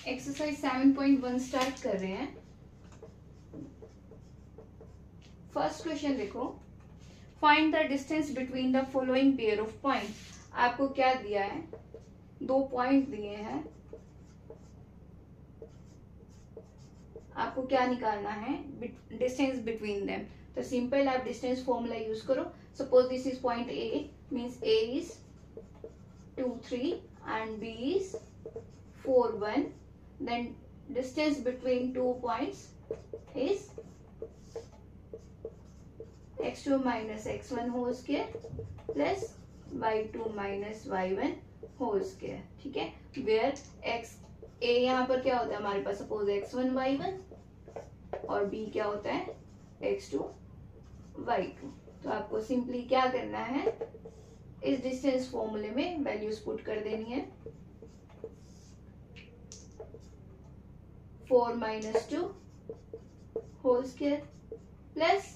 Exercise 7.1 start कर रहे हैं। फर्स्ट क्वेश्चन देखो, find the distance between the following pair of points. आपको क्या दिया है, दो पॉइंट दिए हैं, आपको क्या निकालना है, डिस्टेंस बिटवीन देम। तो सिंपल आप डिस्टेंस फॉर्मूला यूज करो। Suppose this is point A, means A is 2 3 and B is 4 1. Then distance between 2 points is x2 minus x1 whole square plus y2 minus y1 whole square। ठीक है, where x a यहाँ पर क्या होता है हमारे पास, suppose x1 y1 और b क्या होता है x2 y2। तो आपको सिंपली क्या करना है, इस डिस्टेंस फॉर्मूले में वैल्यूज पुट कर देनी है। 4 minus 2 whole square plus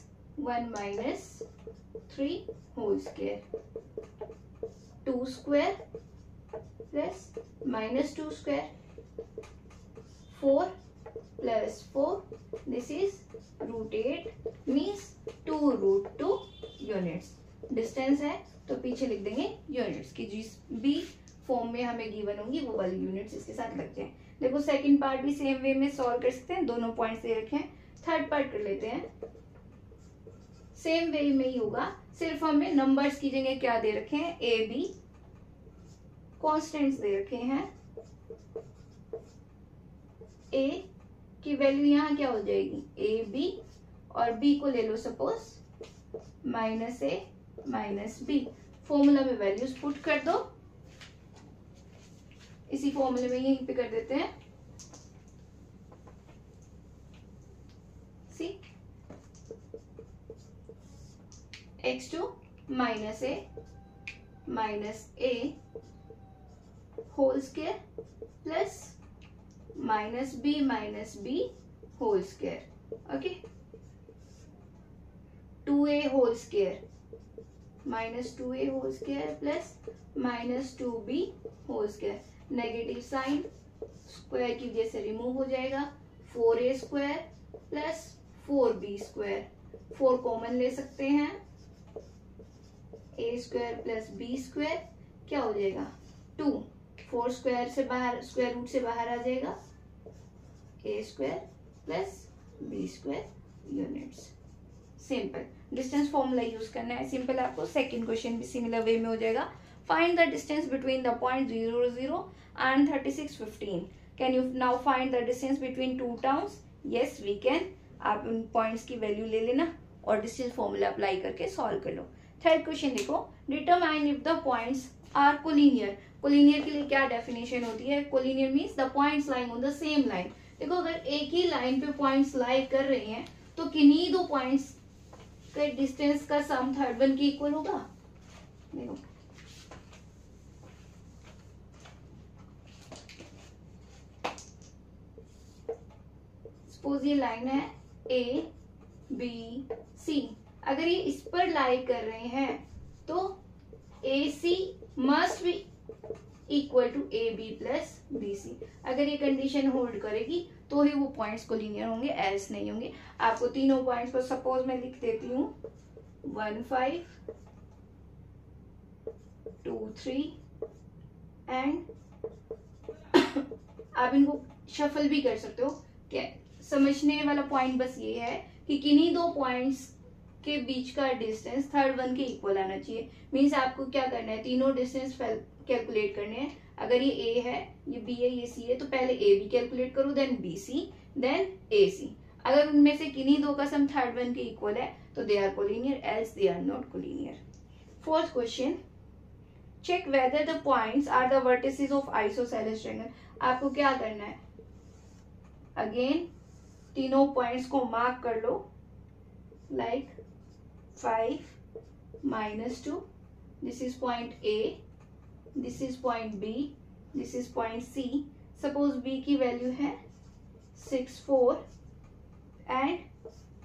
1 minus 3 whole square, 2 square plus minus 2 square, 4 plus 4, this is root 8 means 2 root 2 units। Distance है तो पीछे लिख देंगे यूनिट्स की, जिस भी फॉर्म में हमें गिवन होंगी वो वाली यूनिट्स इसके साथ लग जाए। देखो सेकंड पार्ट भी सेम वे में सॉल्व कर सकते हैं, दोनों पॉइंट्स दे रखे हैं। थर्ड पार्ट कर लेते हैं, सेम वे में ही होगा, सिर्फ हमें नंबर्स की जगह क्या दे रखे हैं, ए बी कॉन्स्टेंट्स दे रखे हैं। ए की वैल्यू यहाँ क्या हो जाएगी, ए बी, और बी को ले लो सपोज माइनस ए माइनस बी। फॉर्मूला में वैल्यूज पुट कर दो, इसी फॉर्मूले में यहीं पे कर देते हैं। C x2 minus A whole square plus minus B whole square. Okay, 2a whole square minus 2a whole square plus minus 2b whole square. Negative sign square की वजह से रिमूव हो जाएगा। 4a square plus 4b square, 4 common ले सकते हैं, a square plus b square क्या हो जाएगा 2, 4 स्क्वायर से बाहर, स्क्वायर रूट से बाहर आ जाएगा, a square plus b square units. Simple distance formula use करना है। सिंपल आपको सेकंड क्वेश्चन भी सिमिलर वे में हो जाएगा। Find the distance between the point 0 0 and 36 15। Can you now find the distance between two towns? Yes we can. आप उन points की वैल्यू ले लेना और डिस्टेंस फॉर्मूला अप्लाई करके सॉल्व कर लो। थर्ड क्वेश्चन देखो, determine if the points are collinear. Collinear के लिए क्या डेफिनेशन होती है, collinear means the points lying on the same line. देखो अगर एक ही लाइन पे पॉइंट्स लाई कर रहे हैं तो किन्हीं दो पॉइंट्स के डिस्टेंस का सम थर्ड वन के इक्वल होगा। देखो सपोज ये लाइन है ए बी सी, अगर ये इस पर लाई कर रहे हैं तो a c must be equal to a b plus b सी। अगर ये कंडीशन होल्ड करेगी तो ही वो पॉइंट्स कोलिनियर होंगे, एल्स नहीं होंगे। आपको तीनों पॉइंट्स को सपोज मैं लिख देती हूँ 1 5 2 3 एंड आप इनको शफल भी कर सकते हो। क्या समझने वाला पॉइंट बस ये है कि किन्हीं दो पॉइंट्स के बीच का डिस्टेंस थर्ड वन के इक्वल आना चाहिए। मीन्स आपको क्या करना है, तीनों डिस्टेंस कैलकुलेट करने हैं। अगर ये ए है, ये बी है, ये सी है, तो पहले ए बी कैलकुलेट करो, then B C, then A C. अगर उनमें से किन्हीं दो का सम थर्ड वन के इक्वल है तो they are collinear, else they are not collinear. Fourth question, check whether the points are the vertices of isosceles triangle. आपको क्या करना है, अगेन तीनों पॉइंट्स को मार्क कर लो, like 5 minus 2, this is point A, this is point B, this is point C। Suppose B की value है 6 4 and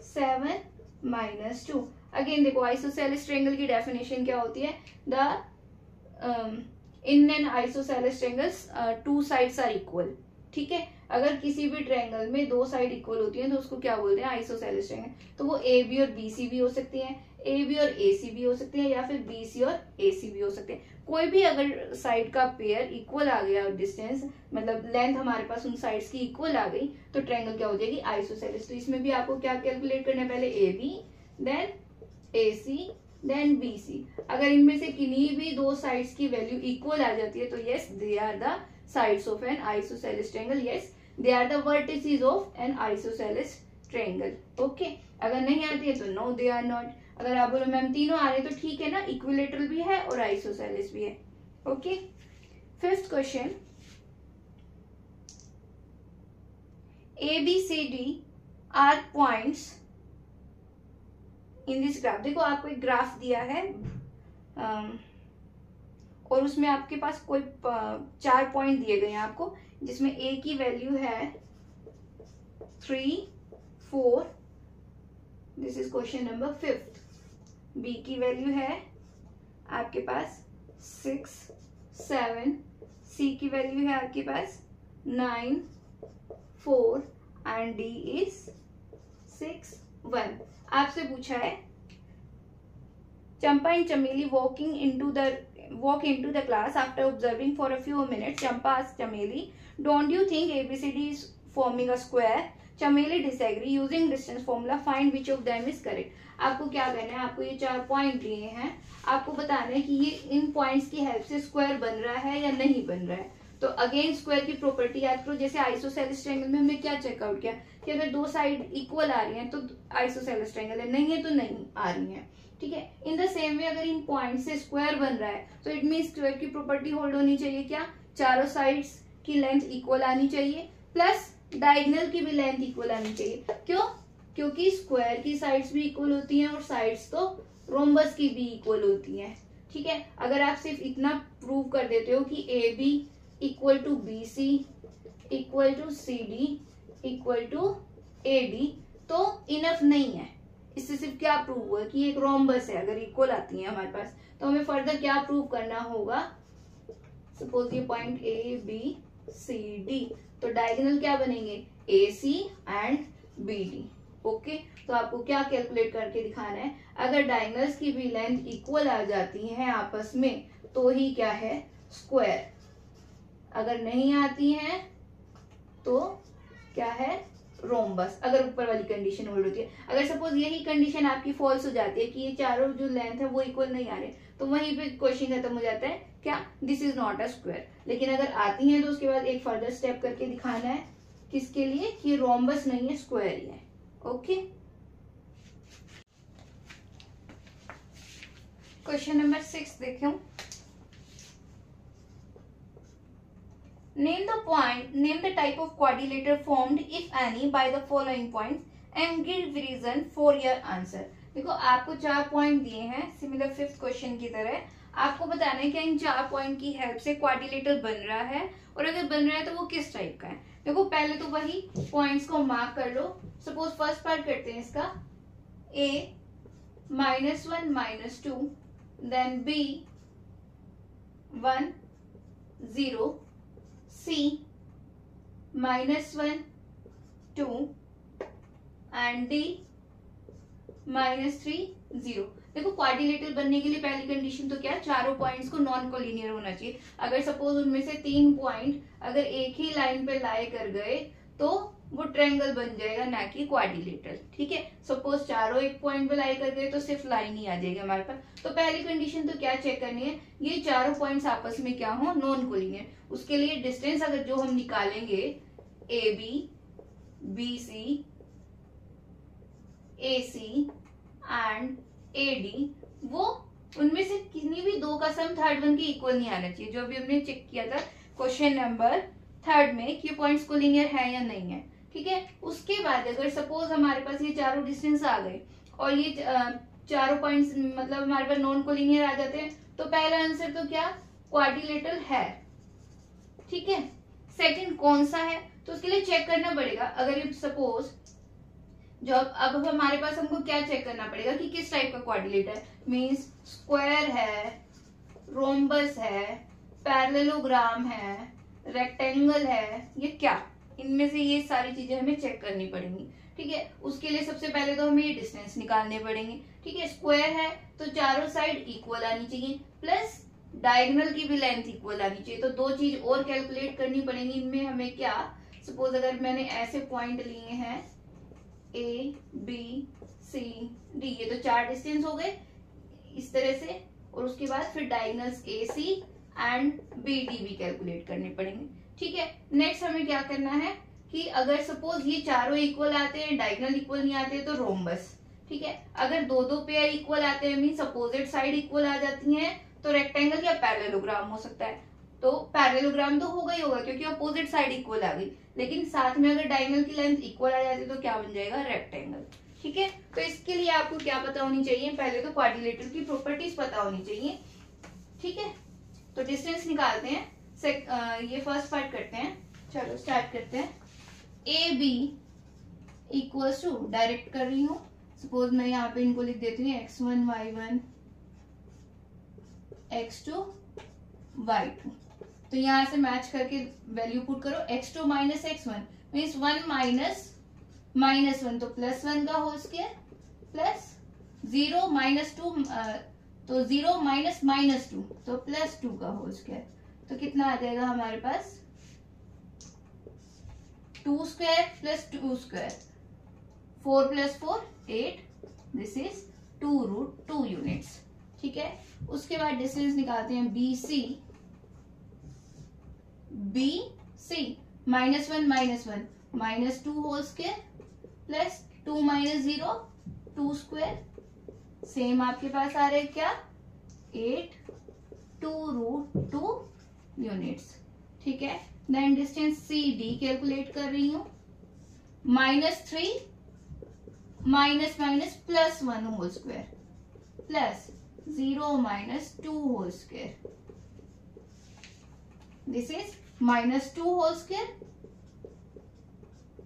7 minus 2। Again देखो आइसोसेलेस ट्रायंगल की डेफिनेशन क्या होती है, the in an isosceles triangles two sides are equal. ठीक है। अगर किसी भी ट्रायंगल में दो साइड इक्वल होती हैं तो उसको क्या बोलते हैं, आइसोसेलेस ट्रायंगल। तो वो ए बी और बी सी भी हो सकती हैं, ए बी और ए सी भी हो सकते हैं, या फिर बी सी और ए सी भी हो सकते हैं। कोई भी अगर साइड का पेयर इक्वल आ गया, डिस्टेंस मतलब लेंथ हमारे पास उन साइड्स की इक्वल आ गई, तो ट्रायंगल क्या हो जाएगी, आइसोसेलेस। तो इसमें भी आपको क्या कैलकुलेट करना है, पहले A B then A C then B सी। अगर इनमें से किन्हीं भी दो साइड्स की वैल्यू इक्वल आ जाती है तो yes they are the sides of an isosceles triangle, yes they are the vertices of an isosceles triangle. Okay, अगर नहीं आती है तो नो दे आर नॉट। अगर आप बोलो मैम तीनों आ रहे हैं तो ठीक है ना, इक्विलेटरल भी है और आइसोसेलेस भी है। Okay, fifth question, A B C D are points in this graph. देखो आपको एक ग्राफ दिया है और उसमें आपके पास कोई 4 पॉइंट दिए गए हैं आपको, जिसमें ए की वैल्यू है 3, 4, this is question number 5। B की वैल्यू है आपके पास 6, 7, सी की वैल्यू है आपके पास 9, 4 एंड डी इज 6, 1। आपसे पूछा है चंपा एंड चमेली walk into the class after observing for a few minutes. Champa asked Chameli, don't you think ABCD is forming a square? Chameli disagree. Using distance formula find which of them is correct. आपको क्या करना है, आपको ये 4 point दिए हैं, आपको बताना है कि ये इन पॉइंट्स की हेल्प से स्क्वायर बन रहा है या नहीं बन रहा है। तो अगेन स्क्वायर की प्रॉपर्टी याद करो, जैसे आइसोसेलेस ट्रायंगल में हमने क्या चेकआउट किया कि अगर दो साइड इक्वल आ रही हैं तो आइसोसेलेस ट्रायंगल है, नहीं है तो नहीं आ रही हैं, ठीक है। इन द सेम वे अगर इन पॉइंट से स्क्वायर बन रहा है तो इट मीन स्क्वायर की प्रॉपर्टी होल्ड होनी चाहिए, क्या, चारों साइड्स की लेंथ इक्वल आनी चाहिए, प्लस डायगोनल की भी लेंथ इक्वल आनी चाहिए। क्यों, क्योंकि स्क्वायर की साइड्स भी इक्वल होती हैं और साइड्स तो रोम्बस की भी इक्वल होती हैं, ठीक है। अगर आप सिर्फ इतना प्रूव कर देते हो कि ए b equal to b c equal to c D equal to a d तो इनफ नहीं है। इससे सिर्फ क्या प्रूव हुआ कि एक रोम्बस है, अगर इक्वल आती है हमारे पास तो हमें फर्दर क्या प्रूव करना होगा। सपोज ये point A B C D, तो डायगोनल क्या बनेंगे, A C and B D. Okay, तो आपको क्या कैलकुलेट करके दिखाना है, अगर डायगोनल्स की भी लेंथ इक्वल आ जाती है आपस में तो ही क्या है, स्क्वायर। अगर नहीं आती है तो क्या है, रोम्बस, अगर ऊपर वाली कंडीशन होल्ड होती है। अगर सपोज यही कंडीशन आपकी फॉल्स हो जाती है कि ये चारों जो लेंथ है वो इक्वल नहीं आ रहे, तो वहीं पे क्वेश्चन खत्म हो जाता है, क्या, this is not a square. लेकिन अगर आती है तो उसके बाद एक फर्दर स्टेप करके दिखाना है, किसके लिए, कि रोम्बस नहीं है, स्क्वायर ही है। ओके, क्वेश्चन नंबर 6 देखो, name the type of quadrilateral formed if any by the following points and give reason for your answer। देखो आपको 4 पॉइंट दिए हैं, सिमिलर 5th क्वेश्चन की तरह आपको बताना है कि इन 4 पॉइंट की हेल्प से क्वाड्रिलेटरल बन रहा है, और अगर बन रहा है तो वो किस टाइप का है। देखो पहले तो वही पॉइंट्स को मार्क कर लो। सपोज फर्स्ट पार्ट करते हैं इसका, a -1 -2 then b 1 0 C -1 2 and D -3 0। देखो क्वाड्रिलेटरल बनने के लिए पहली कंडीशन तो क्या, चारों पॉइंट्स को नॉन कोलिनियर होना चाहिए। अगर सपोज उनमें से 3 पॉइंट अगर एक ही लाइन पे लाई कर गए तो वो ट्रायंगल बन जाएगा, ना कि क्वाड्रिलेटरल, ठीक है। सपोज चारों एक पॉइंट पे लाई कर गए तो सिर्फ लाइन ही आ जाएगी हमारे पास। तो पहली कंडीशन तो क्या चेक करनी है, ये चारों पॉइंट्स आपस में क्या हो, नॉन कोलिनियर। उसके लिए डिस्टेंस अगर जो हम निकालेंगे A B B C A C and A D, वो उनमें से किसी भी दो का सम थर्ड वन के इक्वल नहीं आना चाहिए, जो अभी हमने चेक किया था क्वेश्चन नंबर 3 में कि पॉइंट्स कोलिनियर है या नहीं है, ठीक है। उसके बाद अगर सपोज हमारे पास ये चारों डिस्टेंस आ गए और ये चारों पॉइंट्स मतलब हमारे पास नॉन कोलिनियर आ जाते हैं, तो पहला आंसर तो क्या, क्वाड्रिलेटरल है, ठीक है। सेकंड कौन सा है, तो उसके लिए चेक करना पड़ेगा। अगर ये सपोज जो अब हमारे पास हमको क्या चेक करना पड़ेगा कि किस टाइप का क्वाड्रिलेटरल, मींस स्क्वायर है, रोम्बस है, पैरेललोग्राम है, रेक्टेंगल है ये क्या, इनमें से ये सारी चीजें हमें चेक करनी पड़ेंगी। ठीक है, उसके लिए सबसे पहले तो हमें ये डिस्टेंस निकालने पड़ेंगे। ठीक है, स्क्वायर है तो चारों साइड इक्वल आनी चाहिए, प्लस डायगोनल की भी लेंथ इक्वल आनी चाहिए। तो दो चीज और कैलकुलेट करनी पड़ेंगी इनमें हमें। क्या, सपोज अगर मैंने ऐसे पॉइंट लिए हैं ए बी सी डी, ये तो चार डिस्टेंस हो गए इस तरह से, और उसके बाद फिर diagonals A C and B D भी कैलकुलेट करने पड़ेंगे। ठीक है, नेक्स्ट हमें क्या करना है कि अगर सपोज ये चारों इक्वल आते हैं, डायगोनल इक्वल नहीं आते तो रोम्बस। ठीक है, अगर दो दो पेयर इक्वल आते हैं मींस अपोजिट साइड इक्वल आ जाती हैं तो रेक्टेंगल या पैरेललोग्राम हो सकता है। तो पैरेललोग्राम तो होगा ही होगा क्योंकि अपोजिट साइड इक्वल आ गई, लेकिन साथ में अगर डायगोनल की लेंथ इक्वल आ जाती तो क्या बन जाएगा, रेक्टेंगल। ठीक है, तो इसके लिए आपको क्या पता होनी चाहिए, पहले तो क्वाड्रिलेटरल की प्रॉपर्टीज पता होनी चाहिए। ठीक है, तो डिस्टेंस निकालते हैं। ये फर्स्ट पार्ट करते हैं, चलो स्टार्ट करते हैं। A B equals to, direct कर रही हूँ, सपोज मैं यहाँ पे इनको लिख देती हूँ x1 y1 x2 y2। तो यहाँ से मैच करके वैल्यू पुट करो। x2 minus x1 means 1 minus 1 तो +1 का होल स्क्वायर, प्लस 0 माइनस 2 तो 0 माइनस -2 तो +2 का होल स्क्वायर। तो कितना आ जाएगा हमारे पास, 2 square plus 2 square, 4 + 4 8, this is 2√2 units. ठीक है, उसके बाद डिस्टेंस निकालते हैं B C -1 -2 whole square plus 2 - 0 2 square, same आपके पास आ रहा है क्या, 8 2√2 यूनिट्स। ठीक है, then distance C D calculate कर रही हूं, -3 +1 whole square plus 0 - 2 whole square, this is -2 whole square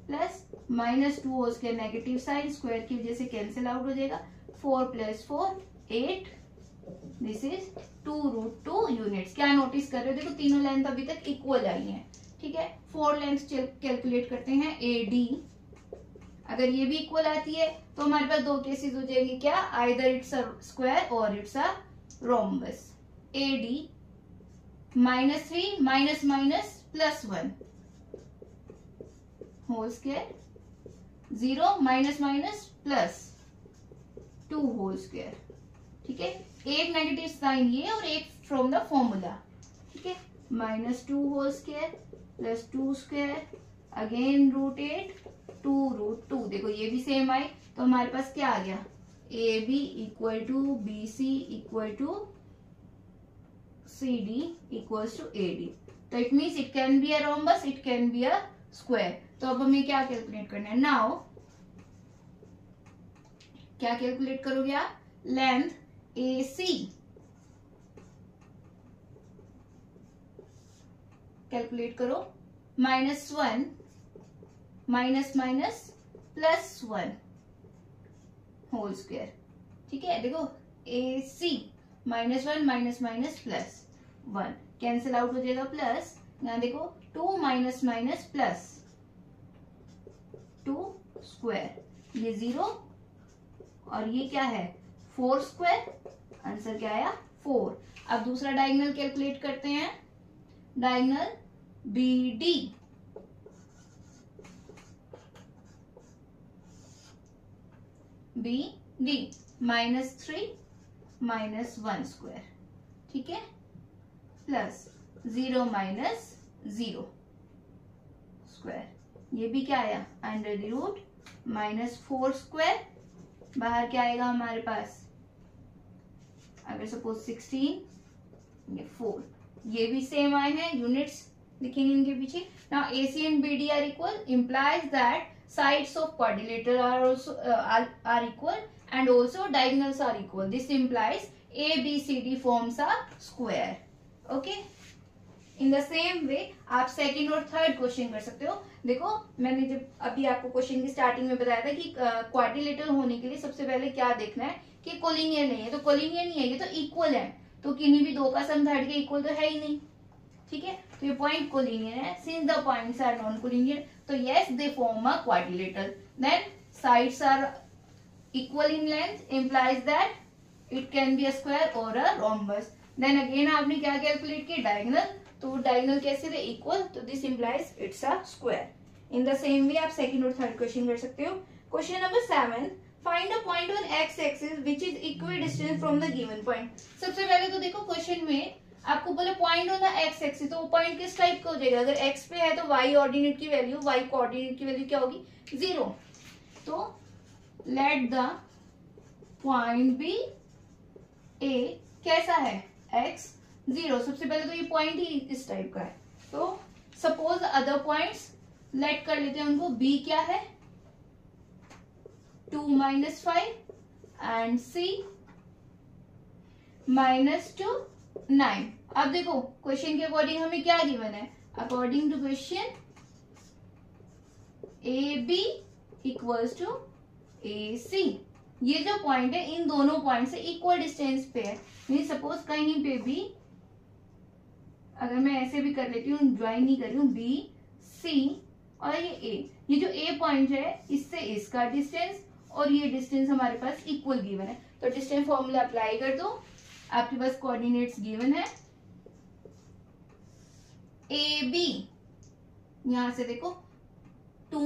plus -2 whole square, negative sign square की वजह से कैंसिल आउट हो जाएगा, 4 + 4 8, दिस इज 2√2 यूनिट्स। क्या नोटिस कर रहे हो, देखो तीनों लेंथ अभी तक इक्वल आई हैं। ठीक है, 4 लेंथ कैलकुलेट करते हैं ए डी। अगर ये भी इक्वल आती है तो हमारे पास दो केसेस हो जाएंगे, क्या, आइदर इट्स अ स्क्वायर और it's a rhombus. A D -3 +1 whole square, 0 -+ 2 whole square. ठीक है, एक नेगेटिव साइन ये और एक फ्रॉम द फॉर्मूला। ठीक है, -2 whole square plus 2 square again √8 2√2, देखो ये भी सेम आए तो हमारे पास क्या आ गया, a b equal to b c equal to c d equals to a d. तो it means it can be a rhombus, it can be a square. तो अब हमें क्या कैलकुलेट करना है, नाउ क्या कैलकुलेट करोगे आप, लेंथ ए सी कैलकुलेट करो, -1 +1 होल स्क्वायर। ठीक है, देखो ए सी -1 +1 कैंसिल आउट हो जाएगा, प्लस यहाँ देखो 2 +2 स्क्वायर, ये 0 और ये क्या है 4 स्क्वायर, आंसर क्या आया 4। अब दूसरा डायगोनल कैलकुलेट करते हैं, डायगोनल बी डी -3 -1 स्क्वायर। ठीक है, प्लस 0 -0 स्क्वायर, ये भी क्या आया √, -4 स्क्वायर, बाहर क्या आएगा हमारे पास, अगर सपोज 16 ये 4, ये भी सेम आए हैं, यूनिट्स लिखेंगे इनके पीछे। Now AC and BD are equal implies that sides of quadrilateral are also are equal and also diagonals are equal. This implies ABCD forms a square. Okay. In the same way आप second और third question कर सकते हो। देखो मैंने जब अभी आपको क्वेश्चन की स्टार्टिंग में बताया था कि क्वाड्रिलेटरल होने के लिए सबसे पहले क्या देखना है कि कोलिनियर नहीं है, तो कोलिनियर नहीं है, ये तो इक्वल है, तो किन्हीं भी दो का सम थर्ड के इक्वल तो है ही नहीं। ठीक है, तो ये पॉइंट कोलिनियर है, since the points are non collinear, तो yes they form a quadrilateral. Then sides are equal in length, implies that it can be a square or a rhombus. Then again आपने क्या calculate किया, diagonal, तो diagonal कैसे थे, equal, तो this implies it's a square. In the same way आप second और third question कर सकते हो। Question number 7, find a point on x axis which is equi distance from the given point. सबसे पहले तो देखो क्वेश्चन में आपको बोले point on the x axis, तो वो पॉइंट किस टाइप का हो जाएगा, अगर एक्स पे है तो वाई ऑर्डिनेट की वैल्यू, वाई कोऑर्डिनेट की वैल्यू क्या होगी, 0। तो लेट द पॉइंट बी ए कैसा है, x 0। सबसे पहले तो ये पॉइंट ही इस टाइप का है, तो सपोज अदर पॉइंट्स लेट कर लेते हैं उनको, b क्या है 2 - 5 एंड c -2 9। अब देखो क्वेश्चन के अकॉर्डिंग हमें क्या गिवन है, according to question A B equals to a c, ये जो पॉइंट है इन दोनों पॉइंट से इक्वल डिस्टेंस पे है। मीन सपोज कहीं पे भी अगर मैं ऐसे भी कर लेती हूँ, ज्वाइन नहीं कर रही हूँ, बी सी और ये ए, ये जो ए पॉइंट है इससे इसका डिस्टेंस और ये डिस्टेंस हमारे पास इक्वल गिवन है, तो डिस्टेंस फॉर्मूला अप्लाई कर दो, आपके पास कोऑर्डिनेट्स गिवन है ए बी, यहां से देखो 2 -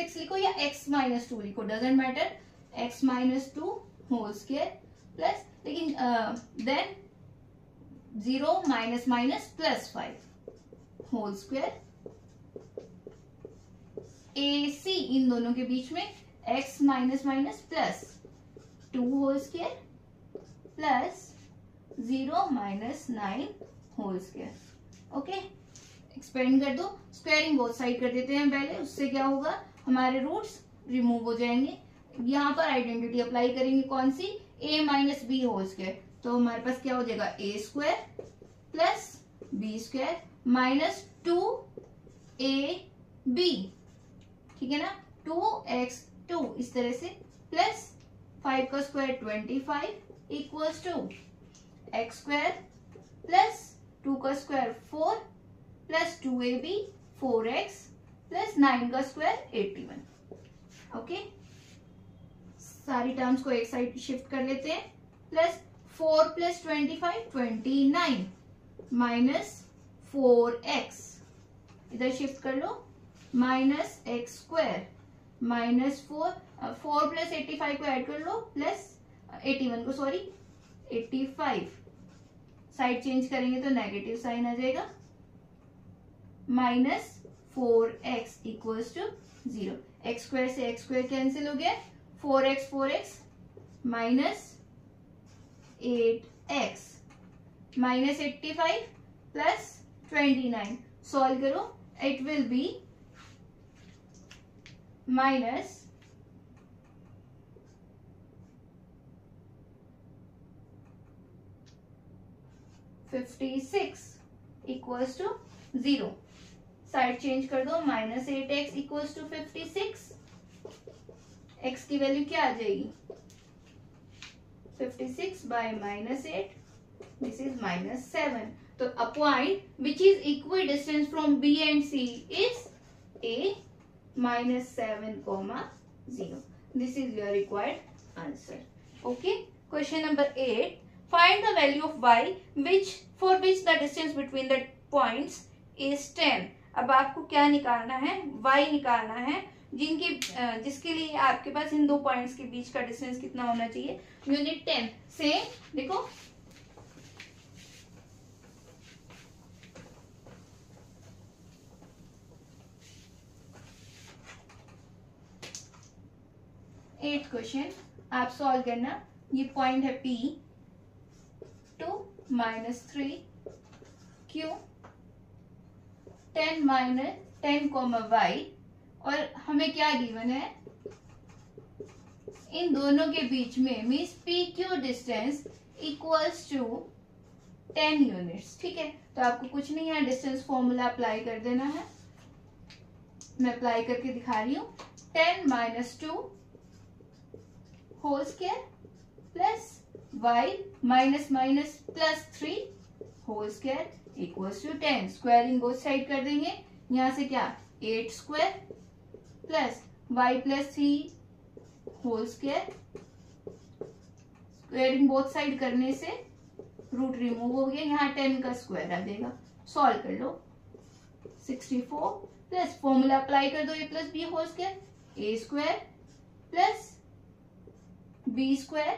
x लिखो या x - 2 लिखो, doesn't matter, x - 2 whole square plus, लेकिन then 0 - +5 whole square, A C इन दोनों के बीच में x - +2 whole square plus 0 - 9 whole square. Okay, expand कर दो, स्क्वायरिंग बोथ साइड कर देते हैं पहले, उससे क्या होगा हमारे रूट्स रिमूव हो जाएंगे। यहाँ पर आइडेंटिटी अप्लाई करेंगे कौन सी, a - b होल स्क्वायर, तो हमारे पास क्या हो जाएगा a square plus b square -2ab, ठीक है ना, 2x2 इस तरह से, प्लस 5 का square 25 equals to x square plus 2 का square 4 plus 2ab 4x plus 9 का स्क्वायर 81। ओके, सारी टर्म्स को एक साइड शिफ्ट कर लेते हैं, प्लस 4 + 25 29 -4x, इधर शिफ्ट कर लो, -x स्क्वायर -4 + 85 को ऐड कर लो, प्लस 81 को, सॉरी 85, साइड चेंज करेंगे तो नेगेटिव साइन आ जाएगा, -4x equals to 0। x square से x स्क्वायर कैंसिल हो गया, 4x -8x -85 प्लस 29, सॉल्व करो, it will be -56 equals to 0। Side change कर दो, -8x इक्वल्स टू 56, x की वैल्यू क्या आ जाएगी 56 by -8, दिस इज -7। तो a point which is equidistant from B and C is a -7, 0. This is your required answer. Okay. Question number 8. Find the value of y for which the distance between the points is 10. अब आपको क्या निकालना है, y निकालना है जिसके लिए आपके पास इन दो पॉइंट्स के बीच का डिस्टेंस कितना होना चाहिए, यूनिट 10 से। देखो एट क्वेश्चन आप सॉल्व करना, ये पॉइंट है P 2 - 3 Q 10 y, और हमें क्या गिवन है, इन दोनों के बीच में means P Q distance equals to 10 units. ठीक है, तो आपको कुछ नहीं है, डिस्टेंस फॉर्मूला अप्लाई कर देना है, मैं अप्लाई करके दिखा रही हूँ, 10 - 2 whole square plus y -+ 3 whole square equals to 10। Squaring both side कर देंगे, यहाँ से क्या 8 square plus y plus 3 whole square. Squaring both side करने से रूट रिमूव हो गया, यहाँ 10 का स्क्वायर आ जाएगा। सॉल्व कर लो। 64 प्लस फॉर्मूला अप्लाई कर दो, a plus B whole square, A square plus B square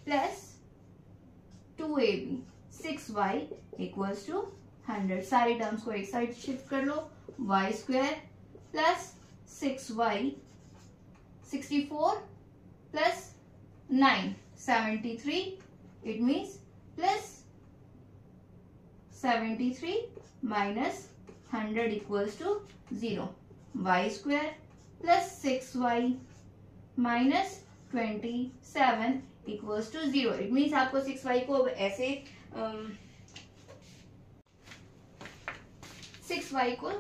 plus 2ab 6y equals to 100। सारी टर्म्स को एक साइड शिफ्ट कर लो। y square plus 6y 64 plus 9 73, it means plus 73 minus 100 equals to 0। y square plus 6y minus 27 equals to 0। It means आपको 6y को अब ऐसे 6y को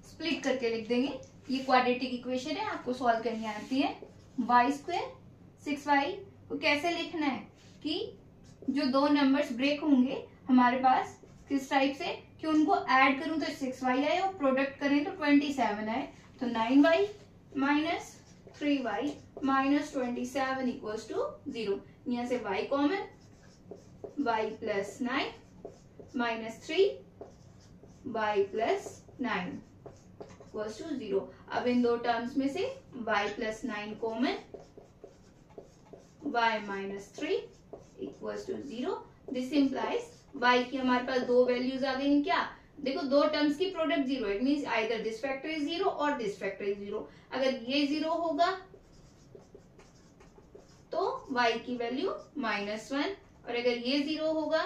स्प्लिट करके लिख देंगे। ये क्वाड्रेटिक इक्वेशन है, आपको सॉल्व करनी आती है। y स्क्वायर 6y को कैसे लिखना है कि जो दो नंबर्स ब्रेक होंगे हमारे पास किस टाइप से कि उनको ऐड करूं तो 6y आए और प्रोडक्ट करें तो 27 आए। तो 9y minus 3y minus 27 equals to 0। यहाँ से y common, y plus 9 minus 3y plus 9 equals to 0। अब इन दो टर्म्स में से y plus 9 common, y minus 3 equals to 0। This implies y की हमारे पास दो वैल्यूज आ गई। क्या देखो, दो टर्म्स की product 0, it means either this factor is 0 और दिस फैक्टर इज 0। अगर ये 0 होगा तो y की वैल्यू -1, और अगर ये 0 होगा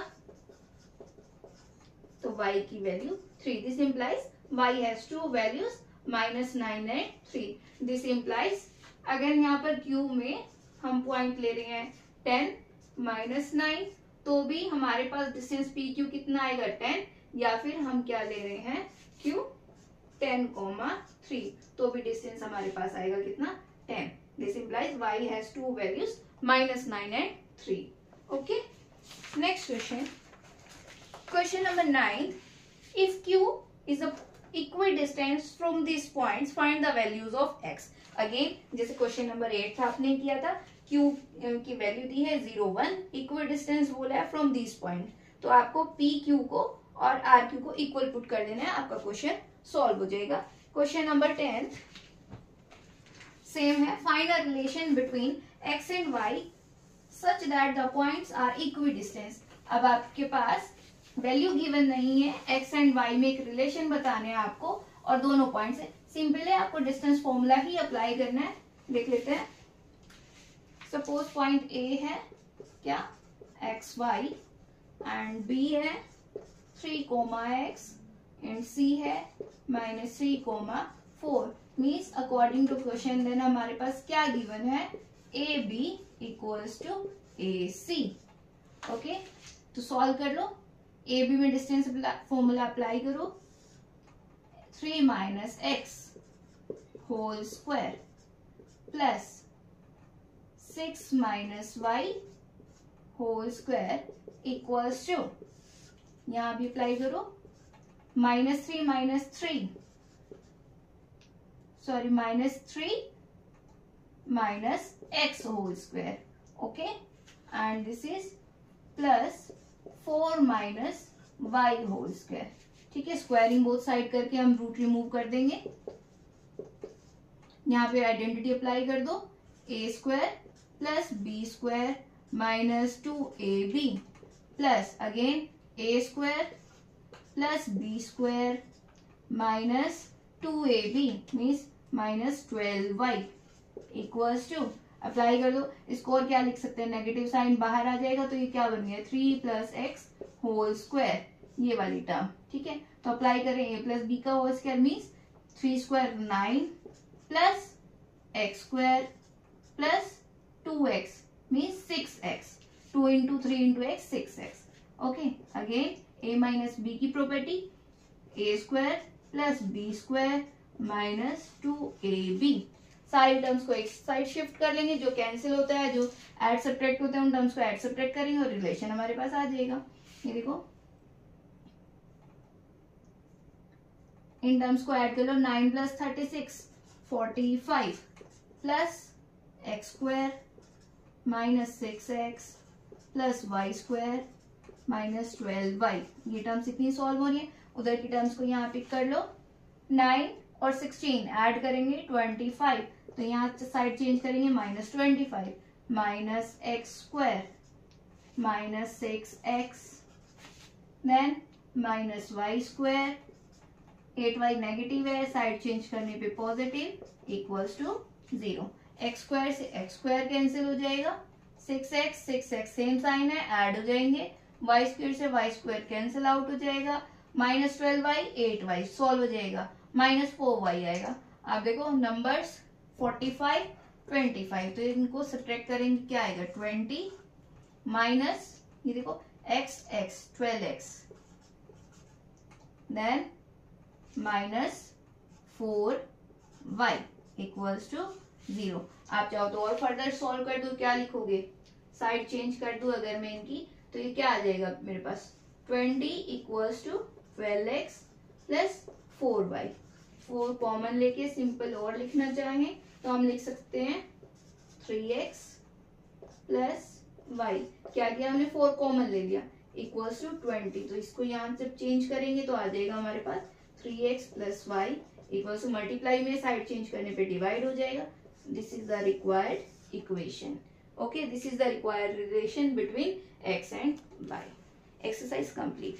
तो y की value 3। This implies y has to values -9 and 3। This implies अगर यहाँ पर q में हम पॉइंट ले रहे हैं 10 -9, तो भी हमारे पास डिस्टेंस PQ कितना आएगा 10, या फिर हम क्या ले रहे हैं Q 10, 3, तो भी डिस्टेंस हमारे पास आएगा कितना 10। This implies y has to values -9 and 3। Okay, next question, question number 9। If Q is a equidistance from this points, find the values of x। Again जैसे क्वेश्चन नंबर 8 था, आपने किया था Q की वैल्यू दी है 0 1, इक्विडिस्टेंस बोला है from this point, तो आपको PQ को और RQ को इक्वल पुट कर देना है, आपका क्वेश्चन सॉल्व हो जाएगा। क्वेश्चन नंबर 10 सेम है। Find a relation between x and y such that the points are equidistance. अब आपके पास वैल्यू गिवन नहीं है, x एंड y में एक रिलेशन बताने हैं आपको और दोनों पॉइंट्स है। सिंपल है, आपको डिस्टेंस फॉर्मूला ही अप्लाई करना है। देख लेते हैं। सपोज पॉइंट A है क्या xy एंड B है 3, x एंड C है -3, 4। Means according to question then हमारे पास क्या गिवन है, AB इक्वल्स टू AC। ओके, तो सॉल्व कर लो। AB में डिस्टेंस फॉर्मूला अप्लाई करो, 3 - x whole square plus 6 - y whole square equals to, यहां भी अप्लाई करो, -3 x whole square. Okay, and this is plus 4 - y whole square. ठीक है, स्क्वायरिंग बोथ साइड करके हम रूट रिमूव कर देंगे। यहाँ पे आइडेंटिटी अप्लाई कर दो, a square plus b square -2ab plus again a square plus b square -2ab means -12y equals to, apply कर दो। इसको और क्या लिख सकते हैं, नेगेटिव साइन बाहर आ जाएगा तो ये क्या बन गया 3 + x होल स्क्वायर, ये वाली टर्म। ठीक है, तो अप्लाई करें a + b का whole square means 3 square 9 plus x square plus 2x means 6x, 2 × 3 × x 6x। Okay, again a - b की property, a square plus b square -2ab सारी terms को एक साइड शिफ्ट कर लेंगे, जो कैंसिल होता है, जो ऐड सब्ट्रैक्ट होते हैं, उन टर्म्स को ऐड सब्ट्रैक्ट करेंगे और रिलेशन हमारे पास आ जाएगा। ये देखो इन टर्म्स को ऐड कर लो, 9 + 36 45 plus X square minus 6x plus Y square minus 12y। ये टर्म्स इतनी सॉल्व हो रही है। उधर की टर्म्स को यहाँ पिक कर लो, 9 और 16 ऐड करेंगे 25, तो यहाँ साइड चेंज करेंगे -25 minus X square minus 6x then minus Y square, 8y negative है, साइड चेंज करने पे positive, equals to 0। X square से एक्स स्क्वायर कैंसिल हो जाएगा, 6x सेम साइन है, ऐड हो जाएंगे, वाई स्क्वायर से वाई स्क्वायर कैंसिल आउट हो जाएगा, -12y 8y सॉल्व हो जाएगा, -4y आएगा। आप देखो नंबर्स 45 25, तो इनको सब्ट्रैक्ट करेंगे, क्या आएगा 20 माइनस ये देखो x 12x then -4y equals to 0। आप चाहो तो और फर्दर सॉल्व कर दो, क्या लिखोगे, साइड चेंज कर दो अगर मैं इनकी, तो ये क्या आ जाएगा मेरे पास 20 equals to 12x plus 4y। 4 common लेके सिंपल और लिखना चाहें तो हम लिख सकते हैं 3x प्लस y। क्या किया हमने, 4 कॉमन ले लिया, इक्वल्स टू 20, तो इसको यहाँ से चेंज करेंगे तो आ जाएगा हमारे पास 3x plus Y equals to, multiply में साइड चेंज करने पे डिवाइड हो जाएगा। This is the required equation. Okay, this is the required relation between x and y. Exercise complete.